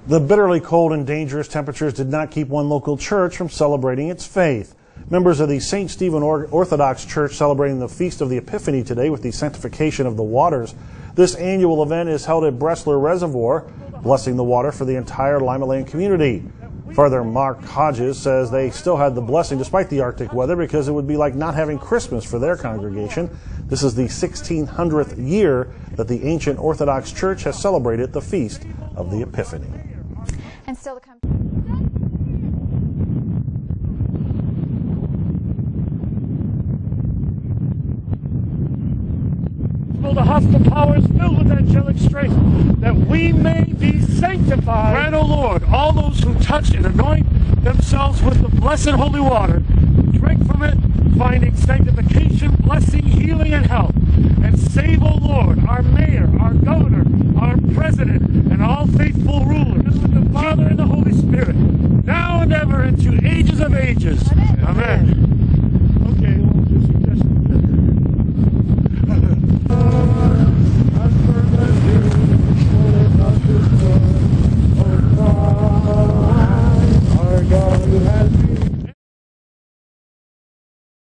The bitterly cold and dangerous temperatures did not keep one local church from celebrating its faith. Members of the St. Stephen Orthodox Church celebrating the Feast of the Epiphany today with the sanctification of the waters. This annual event is held at Bressler Reservoir, blessing the water for the entire Limaland community. Father Mark Hodges says they still had the blessing despite the Arctic weather because it would be like not having Christmas for their congregation. This is the 1600th year that the ancient Orthodox Church has celebrated the Feast of the Epiphany. And still to come. The hostile powers filled with angelic strength, that we may be sanctified. Grant, O Lord, all those who touch and anoint themselves with the blessed holy water, drink from it, finding sanctification, blessing, healing, and health. And save, O Lord, our mayor, our governor, our president, and all faithful rulers, with the Father and the Holy Spirit, now and ever, into ages of ages. Amen. Amen.